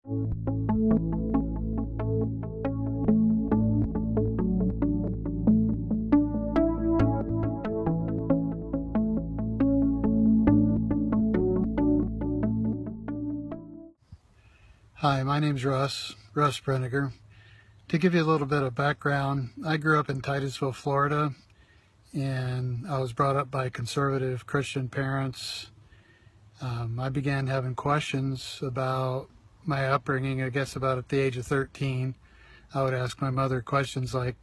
Hi, my name's Russ Brinegar. To give you a little bit of background, I grew up in Titusville, Florida, and I was brought up by conservative Christian parents. I began having questions about my upbringing, I guess about at the age of 13. I would ask my mother questions like,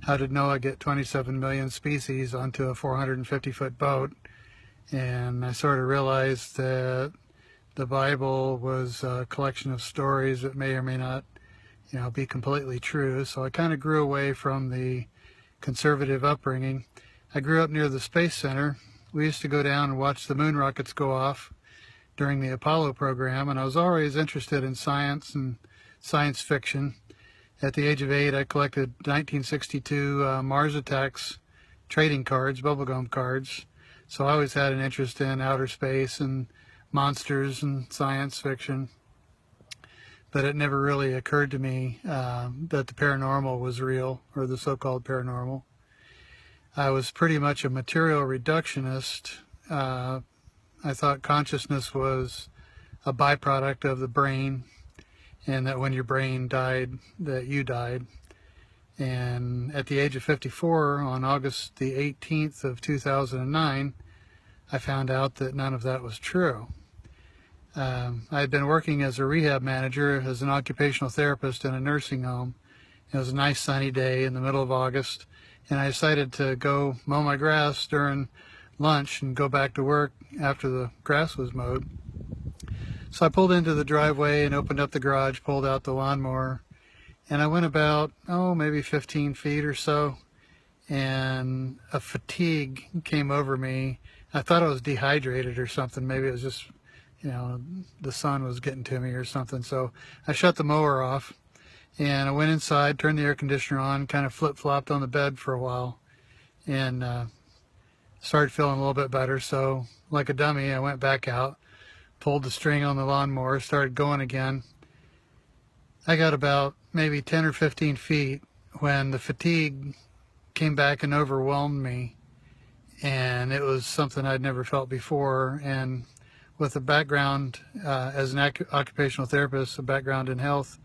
how did Noah get 27 million species onto a 450-foot boat? And I sort of realized that the Bible was a collection of stories that may or may not, be completely true. So I kind of grew away from the conservative upbringing. I grew up near the Space Center. We used to go down and watch the moon rockets go off during the Apollo program, and I was always interested in science and science fiction. At the age of 8, I collected 1962 Mars Attacks trading cards, bubblegum cards. So I always had an interest in outer space and monsters and science fiction, but it never really occurred to me that the paranormal was real, or the so-called paranormal. I was pretty much a material reductionist. I thought consciousness was a byproduct of the brain, and that when your brain died, that you died. And at the age of 54, on August the 18th of 2009, I found out that none of that was true. I had been working as a rehab manager, as an occupational therapist in a nursing home. It was a nice sunny day in the middle of August, and I decided to go mow my grass during lunch and go back to work after the grass was mowed. So I pulled into the driveway and opened up the garage, pulled out the lawnmower, and I went about, maybe 15 feet or so, and a fatigue came over me. I thought I was dehydrated or something. Maybe it was just the sun was getting to me or something. So I shut the mower off and I went inside, turned the air conditioner on, kind of flip-flopped on the bed for a while, and started feeling a little bit better. So like a dummy, I went back out, pulled the string on the lawnmower, started going again. I got about maybe 10 or 15 feet when the fatigue came back and overwhelmed me, and it was something I'd never felt before. And with a background as an occupational therapist, a background in health,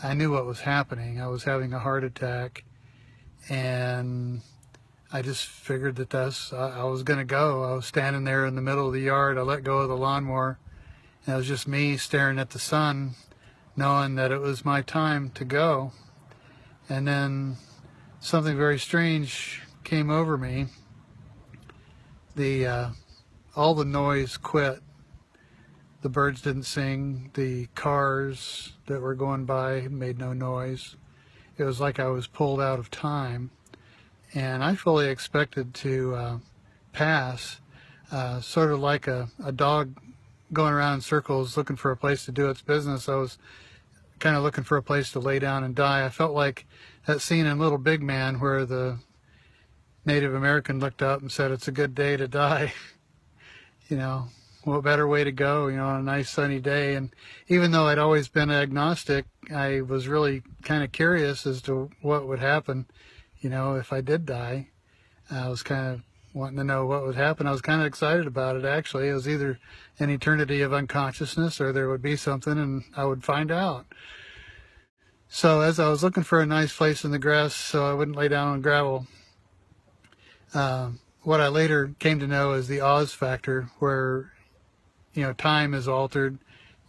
I knew what was happening. I was having a heart attack, and I just figured that I was going to go. I was standing there in the middle of the yard. I let go of the lawnmower, and it was just me staring at the sun, knowing that it was my time to go. And then something very strange came over me. All the noise quit. The birds didn't sing. The cars that were going by made no noise. It was like I was pulled out of time. And I fully expected to pass, sort of like a dog going around in circles looking for a place to do its business. I was kind of looking for a place to lay down and die. I felt like that scene in Little Big Man where the Native American looked up and said, "It's a good day to die." What better way to go, on a nice sunny day. And even though I'd always been agnostic, I was really kind of curious as to what would happen, if I did die. I was kind of wanting to know what would happen. I was kind of excited about it, actually. It was either an eternity of unconsciousness or there would be something and I would find out. So as I was looking for a nice place in the grass so I wouldn't lay down on gravel, what I later came to know is the Oz factor, where time is altered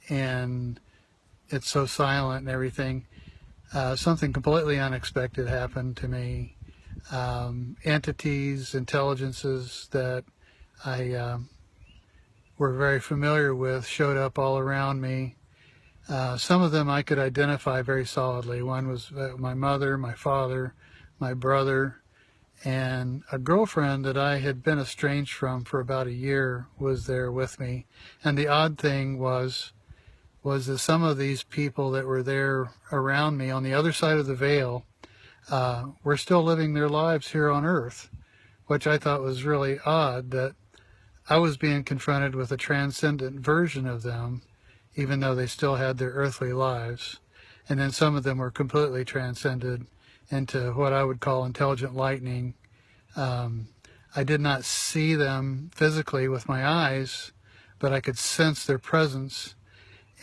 and it's so silent and everything. Something completely unexpected happened to me. Entities, intelligences that I were very familiar with showed up all around me. Some of them I could identify very solidly. One was my mother, my father, my brother, and a girlfriend that I had been estranged from for about a year was there with me. And the odd thing was that some of these people that were there around me on the other side of the veil were still living their lives here on Earth, which I thought was really odd, that I was being confronted with a transcendent version of them, even though they still had their earthly lives. And then some of them were completely transcended into what I would call intelligent lightning. I did not see them physically with my eyes, but I could sense their presence.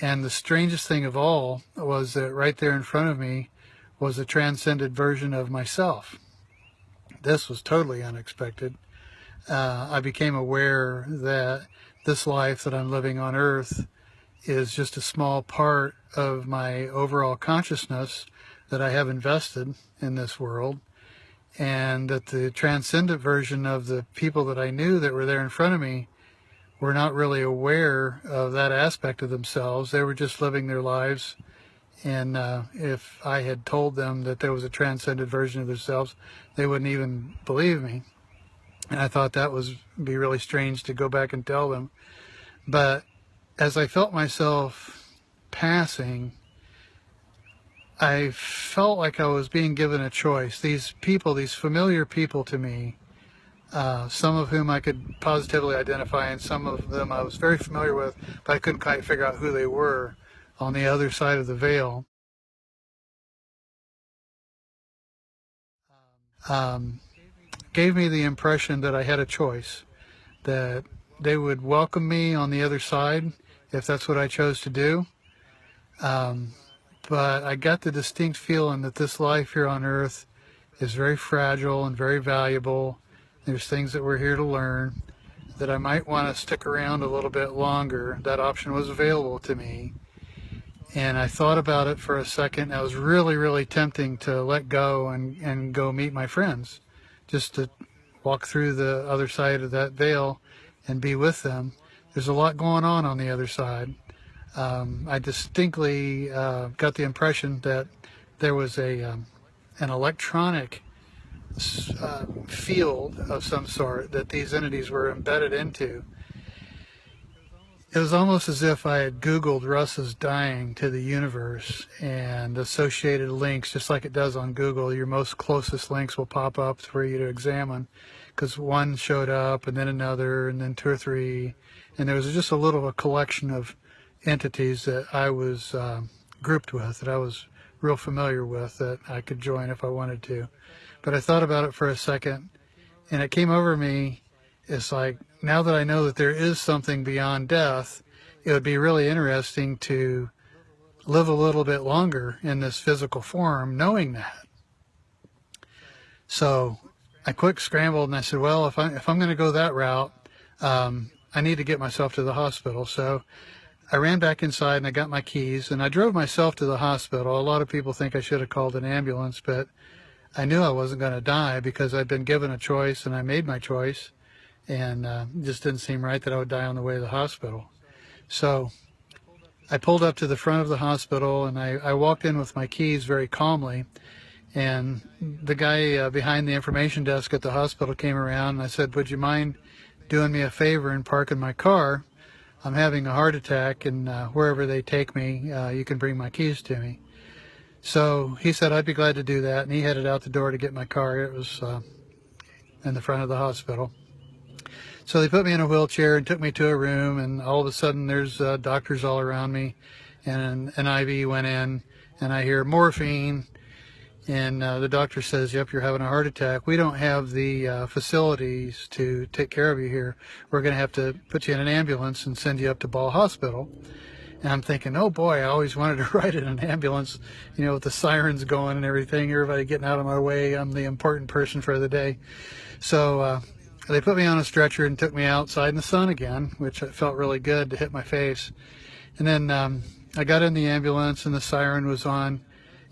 And the strangest thing of all was that right there in front of me was a transcended version of myself. This was totally unexpected. I became aware that this life that I'm living on Earth is just a small part of my overall consciousness that I have invested in this world, and that the transcendent version of the people that I knew that were there in front of me were not really aware of that aspect of themselves. They were just living their lives, and if I had told them that there was a transcended version of themselves, they wouldn't even believe me. And I thought that would be really strange to go back and tell them. But as I felt myself passing, I felt like I was being given a choice. These people, these familiar people to me, some of whom I could positively identify, and some of them I was very familiar with, but I couldn't quite figure out who they were on the other side of the veil. Gave me the impression that I had a choice, that they would welcome me on the other side if that's what I chose to do. But I got the distinct feeling that this life here on Earth is very fragile and very valuable. There's things that we're here to learn, that I might want to stick around a little bit longer. That option was available to me. And I thought about it for a second. I was really, really tempting to let go and go meet my friends, just to walk through the other side of that veil and be with them. There's a lot going on the other side. I distinctly got the impression that there was an electronic field of some sort that these entities were embedded into. It was almost as if I had Googled Russ's dying to the universe and associated links, just like it does on Google. Your most closest links will pop up for you to examine, because one showed up and then another and then two or three, and there was just a collection of entities that I was grouped with, that I was real familiar with, that I could join if I wanted to. But I thought about it for a second, and it came over me. It's like, now that I know that there is something beyond death, it would be really interesting to live a little bit longer in this physical form, knowing that. So I quick scrambled and I said, well, if I'm going to go that route, I need to get myself to the hospital. So I ran back inside and I got my keys and I drove myself to the hospital. A lot of people think I should have called an ambulance, but I knew I wasn't going to die because I'd been given a choice and I made my choice. And it just didn't seem right that I would die on the way to the hospital. So I pulled up to the front of the hospital and I walked in with my keys very calmly. And the guy behind the information desk at the hospital came around and I said, would you mind doing me a favor and parking my car? I'm having a heart attack, and wherever they take me, you can bring my keys to me. So he said I'd be glad to do that, and he headed out the door to get my car. It was in the front of the hospital. So they put me in a wheelchair and took me to a room, and all of a sudden there's doctors all around me, and an IV went in, and I hear morphine, and the doctor says, yep, you're having a heart attack. We don't have the facilities to take care of you here. We're going to have to put you in an ambulance and send you up to Ball Hospital. And I'm thinking, oh boy, I always wanted to ride in an ambulance, you know, with the sirens going and everything, everybody getting out of my way. I'm the important person for the day. So they put me on a stretcher and took me outside in the sun again, which felt really good to hit my face. And then I got in the ambulance and the siren was on,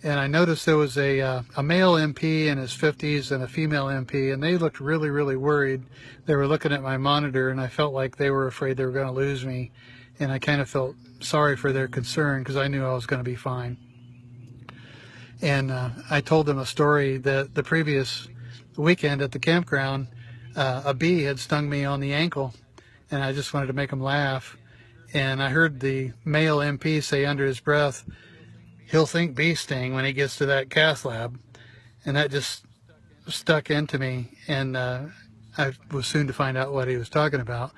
and I noticed there was a male MP in his 50s and a female MP, and they looked really, really worried. They were looking at my monitor, and I felt like they were afraid they were going to lose me, and I kind of felt sorry for their concern because I knew I was going to be fine. And I told them a story that the previous weekend at the campground, a bee had stung me on the ankle, and I just wanted to make them laugh. And I heard the male MP say under his breath, he'll think bee sting when he gets to that cath lab. And that just stuck into me, and I was soon to find out what he was talking about.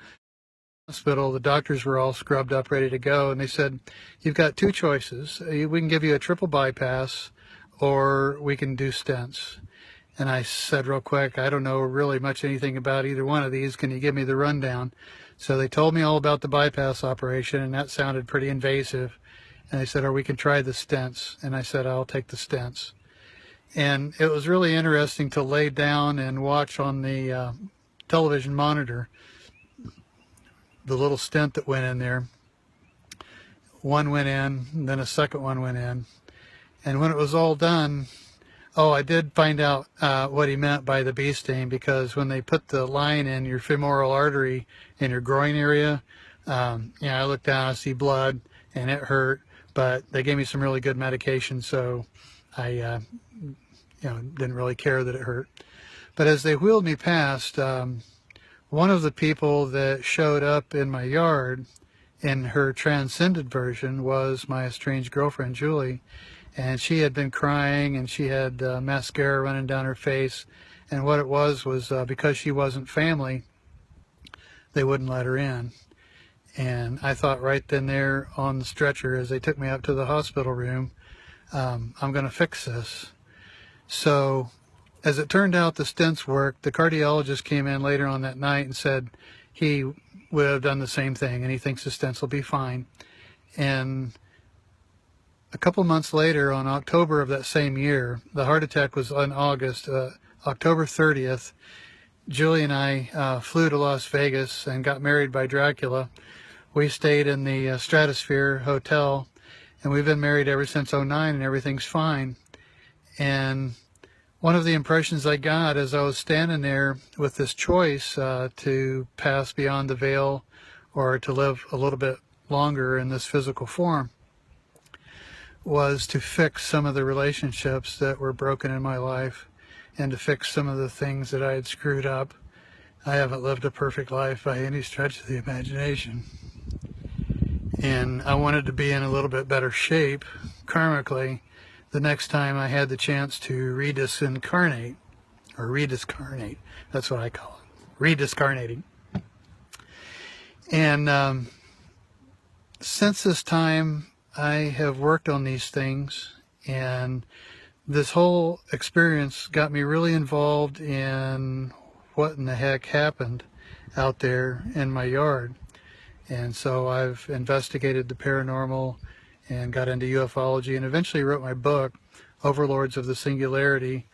Hospital, the doctors were all scrubbed up, ready to go, and they said, you've got two choices. We can give you a triple bypass, or we can do stents. And I said real quick, I don't know really much anything about either one of these. Can you give me the rundown? So they told me all about the bypass operation, and that sounded pretty invasive. And they said, or we can try the stents. And I said, I'll take the stents. And it was really interesting to lay down and watch on the television monitor the little stent that went in there. One went in, and then a second one went in. And when it was all done, I did find out what he meant by the bee sting, because when they put the line in your femoral artery in your groin area, I looked down, I see blood, and it hurt, but they gave me some really good medication, so I didn't really care that it hurt. But as they wheeled me past, one of the people that showed up in my yard in her transcended version was my estranged girlfriend, Julie. And she had been crying, and she had mascara running down her face. And what it was because she wasn't family, they wouldn't let her in. And I thought right then there on the stretcher, as they took me up to the hospital room, I'm going to fix this. So as it turned out, the stents worked. The cardiologist came in later on that night and said he would have done the same thing, and he thinks the stents will be fine. And a couple months later, on October of that same year, the heart attack was in August, October 30th, Julie and I flew to Las Vegas and got married by Dracula. We stayed in the Stratosphere Hotel, and we've been married ever since '09, and everything's fine. And one of the impressions I got as I was standing there with this choice to pass beyond the veil or to live a little bit longer in this physical form was to fix some of the relationships that were broken in my life and to fix some of the things that I had screwed up. I haven't lived a perfect life by any stretch of the imagination. And I wanted to be in a little bit better shape karmically the next time I had the chance to rediscarnate, or rediscarnate. That's what I call it, rediscarnating. And since this time, I have worked on these things, and this whole experience got me really involved in what in the heck happened out there in my yard. And so I've investigated the paranormal and got into ufology, and eventually wrote my book, Overlords of the Singularity,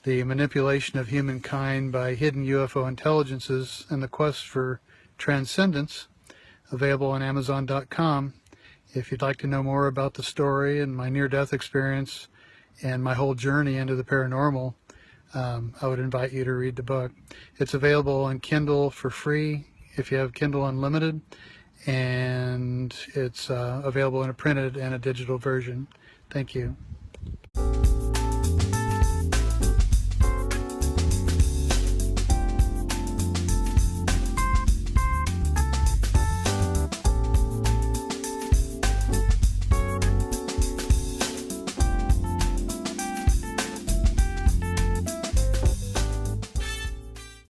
The Manipulation of Humankind by Hidden UFO Intelligences and the Quest for Transcendence, available on Amazon.com. If you'd like to know more about the story and my near-death experience and my whole journey into the paranormal, I would invite you to read the book. It's available on Kindle for free if you have Kindle Unlimited, and it's available in a printed and a digital version. Thank you.